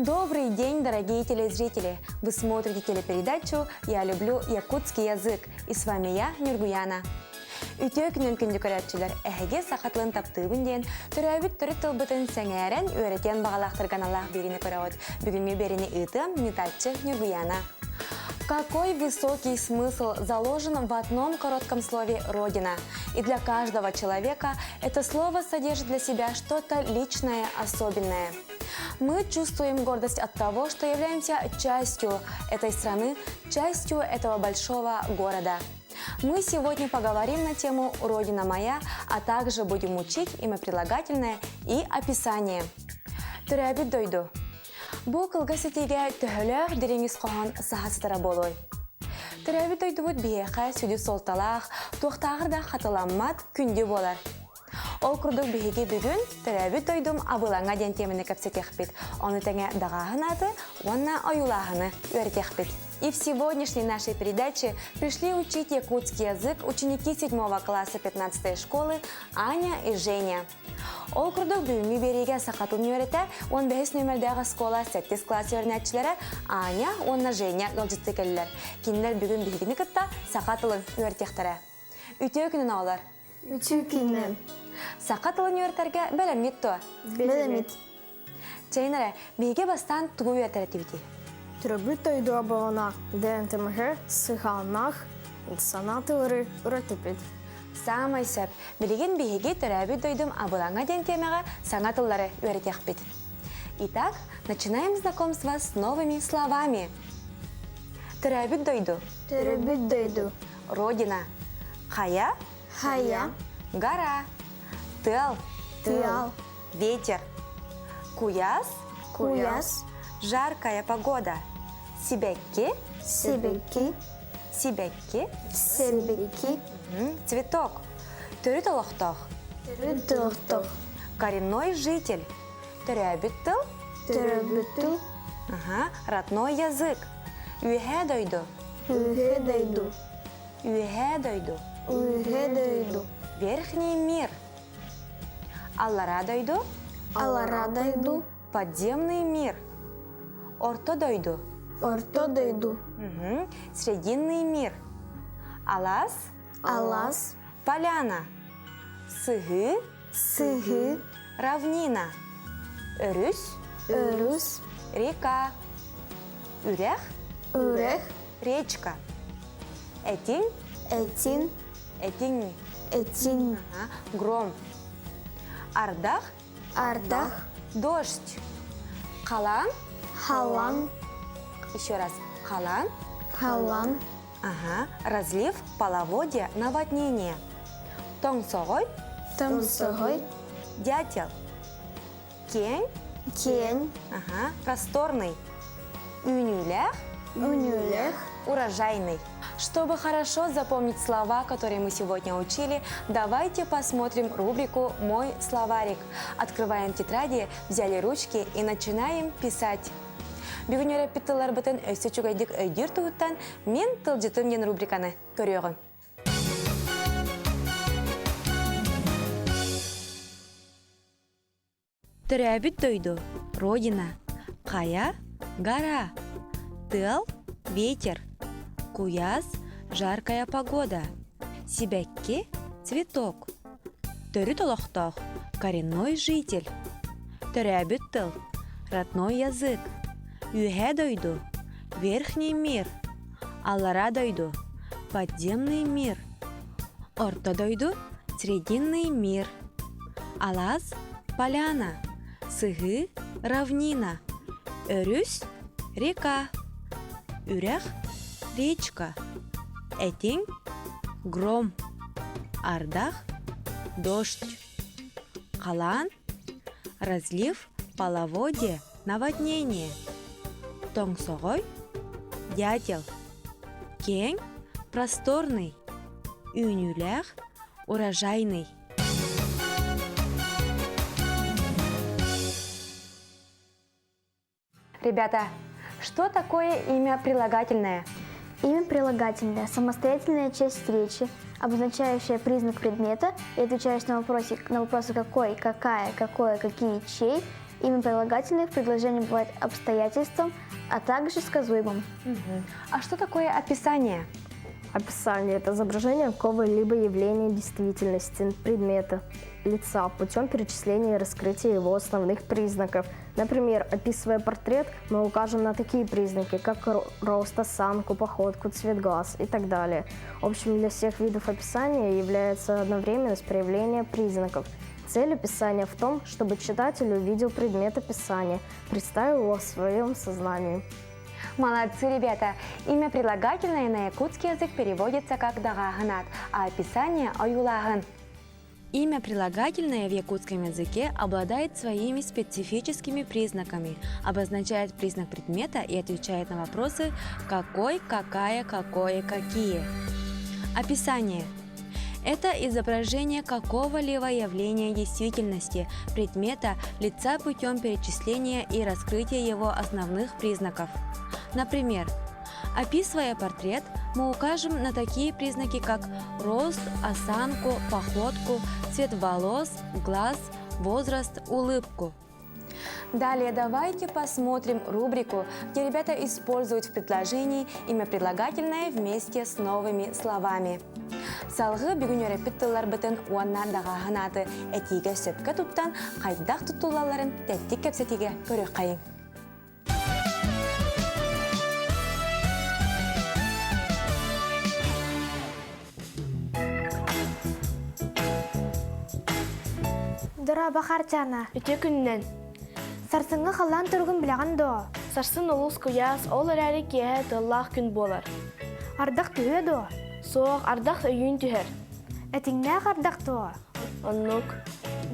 Добрый день, дорогие телезрители! Вы смотрите телепередачу «Я люблю якутский язык» и с вами я, Нюргуяна. Үтө күнөн күндү көрөтчүлөр эһиге сахатлын таптыыбын диэн төрөбүт төрүт тылбытын сеңээрен үөретен багалактырган аллах берини көрөбүт. Бүгүнкү берини ытым Нитаччы Нюргуяна. Какой высокий смысл заложен в одном коротком слове «Родина». И для каждого человека это слово содержит для себя что-то личное, особенное. Мы чувствуем гордость от того, что являемся частью этой страны, частью этого большого города. Мы сегодня поговорим на тему «Родина моя», а также будем учить имя-прилагательное и описание. Төрөбүт дойду. Бу кылга сетиге төһөлөөх дереңиз коһон сахастара болой. Төрөбүт дойдубут биэхэ сүдү солталаах, туохтаагырда хатыламмат күндү болар. Ол курдук биһиги бүгүн төрөбүт дойдум абылаңа ден темини кепсетехпит. Оны теңе дагааһын аты, онна оюлааһыны үөртехпит. И в сегодняшней нашей передаче пришли учить якутский язык ученики 7 класса 15 школы Аня и Женя. Ол курдук бүгүнкү бериге сакатын үйрөтө 15 номердегі школа 7 класс өрнәтчилери Аня, онна Женя галжытты келлер. Кинилер бүгүн бигини кытта сакатылын үйрөтехтере. Үтө күнүн алар. Үтө күнүн. Сакатылын үйрөтерге белемит то. Белемит. Чейнере биге бастан тугу үйрөтеретибити. Төрөбүт дойду абалана ДНТМГ сыханах санатылары үрөтепит. Самай сөп, билеген биһиги төрөбүт дойдум абылаңа ден темага саңатыллары үйрөтехпит. Итак, начинаем знакомство с новыми словами. Төрөбүт дойду. Төрөбүт дойду. Родина. Хая. Хая. Гора. Тыл. Тыал. Ветер. Куяс. Куяс. Жаркая погода. Сибекки. Себеки. Сибекки. Себеки. Цветок. Төрүтолохтох. Төрөтөлтөх. Коренной житель. Төрөбүт тыл. Төрөбүт тыл. Родной язык. Үйхэ дойду. Үйхэ дойду. Үйхэ дойду. Үйхэ дойду. Верхний мир. Аллара дойду. Алара дойду. Подземный мир. Орто дойду. Орто дойду. Срединный мир. Алас. Алас. Поляна. Сыгы. Сыгы. Равнина. Өрүс. Өрүс. Река. Үрэх. Үрэх. Речка. Этин. Этин. Этин. Этин. Гром. Ардах. Ардах. Дождь. Халан. Халан. Еще раз. Халан. Халан. Разлив, половодье, наводнение. Тоңсогой. Тоңсогой. Дятел. Кень. Кень. Просторный. Үнюлях. Үнюлях. Урожайный. Чтобы хорошо запомнить слова, которые мы сегодня учили, давайте посмотрим рубрику «Мой словарик». Открываем тетради, взяли ручки и начинаем писать. Бүгін өреппіттілер бұтын өсі чүгайдік өйдер туыттан мен тылжытым ен рубриканы көріғын. Төрөбүт дойду. Родина. Хая. Гора. Тыл. Ветер. Куяс. Жаркая погода. Сибекки. Цветок. Төрүтолохтох. Коренной житель. Төрөбүт тыл. Родной язык. Үйхэ дойду. Верхний мир. Алара дойду. Подземный мир. Орто дойду. Срединный мир. Алас. Поляна. Сыгы. Равнина. Өрүс. Река. Үрэх. Речка. Этин. Гром. Ардах. Дождь. Халан. Разлив. Половодье. Наводнение. Тоңсогой. Дятел. Кень. Просторный. Үнюлях. Урожайный. Ребята, что такое имя прилагательное? Имя прилагательное – самостоятельная часть речи, обозначающая признак предмета и отвечаешь на вопросы какой, какая, какое, какие, чей Имя прилагательное в предложении бывает обстоятельством, а также сказуемым. А что такое описание? Описание – это изображение какого-либо явления действительности, предмета, лица путем перечисления и раскрытия его основных признаков. Например, описывая портрет, мы укажем на такие признаки, как рост, осанку, походку, цвет глаз и так далее. Общим для всех видов описания является одновременность проявления признаков. Цель описания в том, чтобы читатель увидел предмет описания, представил его в своем сознании. Молодцы, ребята! Имя прилагательное на якутский язык переводится как «дагагынат», а описание «оюлагын». Имя прилагательное в якутском языке обладает своими специфическими признаками, обозначает признак предмета и отвечает на вопросы «какой», «какая», «какое», «какие». Описание – это изображение какого-либо явления действительности, предмета, лица путем перечисления и раскрытия его основных признаков. Например, описывая портрет, мы укажем на такие признаки, как рост, осанку, походку, цвет волос, глаз, возраст, улыбку. Далее давайте посмотрим рубрику, где ребята используют в предложении имя прилагательное вместе с новыми словами. Салгы бүгін өреппет тыллар бітін уанна дағағынаты әтиге сөпке туттан қайдақ тұттулаларын тәттік кәпсетіге көрі қайын. Дыра бақартяна. Үте күннен. Сарсыңы қалан тұрғын біліған до. Сарсын олыс көяс, ол әрі кеге тыллақ күн болар. Ардақ түйе до. Соқ ардақ өйін түхер. Әтіңне қардақ до. Оннук.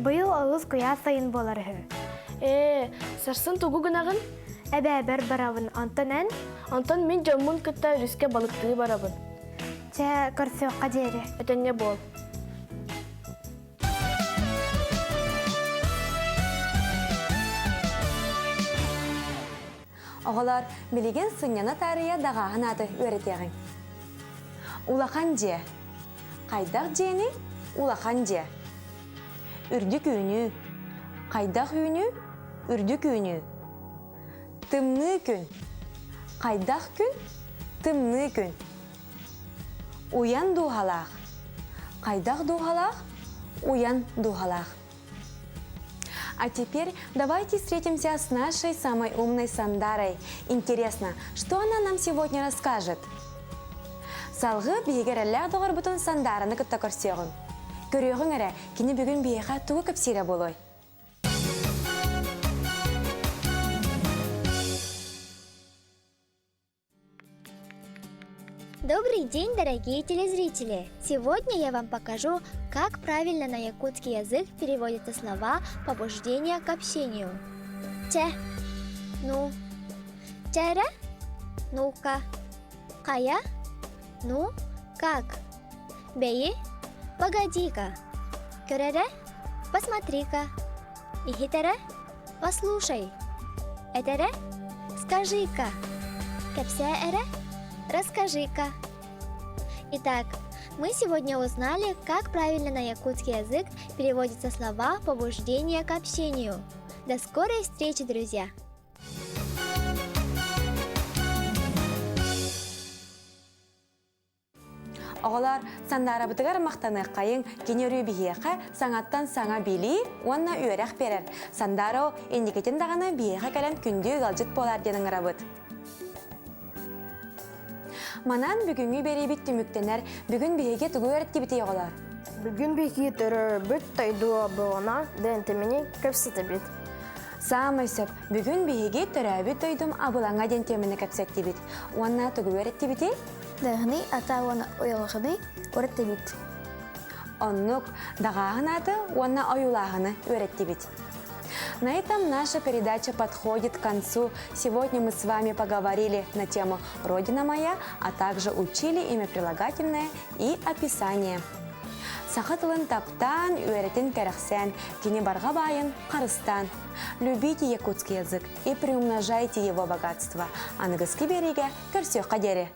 Бұйыл олыс көя сайын болар хы. Сарсын тұғу гынағын? Әбәбір барабын антонен. Антон мен жаммын күтті үріске балықтығы барабын. Чә көрсеуққа дері. Өтенге бол. Оғылар, білеген сыңяны тария дағағын аты өретеғін. Улақан же. Қайдақ жені? Улақан же. Үрдік үйіні. Қайдақ үйіні? Үрдік үйіні. Тымны күн. Қайдақ күн? Тымны күн. Уян дұғалақ. Қайдақ дұғалақ? Уян дұғалақ. А теперь давайте встретимся с нашей самой умной Сандарой. Интересно, что она нам сегодня расскажет? Салғы бейгерелләр доғыр бұтын Сандараны күтті көрсеғын. Көріғын әрі, кені бүгін бейға туғы көпсере болой. Добрый день, дорогие телезрители! Сегодня я вам покажу, как правильно на якутский язык переводятся слова побуждения к общению. Че, ну, чара, ну-ка, кая, ну, как, беи, погоди-ка, кюрере, посмотри-ка, ихитере, послушай, этере, скажи-ка, кепсе-эре, расскажи-ка. Итак, мы сегодня узнали, как правильно на якутский язык переводятся слова побуждения к общению. До скорой встречи, друзья! Оғылар, Сандара бұтығар мақтаны қайын кенері бейеқі саңаттан саңа бейли, онна үйерек берер. Сандаро ендекетін дағаны бейеқі кәлем күнді ғалжыт болар денің ғырабыт. Манан бүгінгі бері бит түміктенер, бүгін бейеге түгі өретті біте оғылар. Бүгін бейге түрі бүт тайдуа бұғана дәнтемені көпсеті бет. Самай сөп, бүгін бейеге түрәбі тойдым абылаңа дентемені көпсетті бит. Онна түгі өретті біте? Дағыны атауаны ойылғыны өртті бит. Оннук, дағағын аты, онна оюлағыны өретті бит. На этом наша передача подходит к концу. Сегодня мы с вами поговорили на тему «Родина моя», а также учили имя прилагательное и описание. Сақытылын таптан, үйретін кәріқсен, кене барға байын, қарыстан. Любите якутский язык и приумножайте его богатство. Анығызғы береге көрсеу қадері.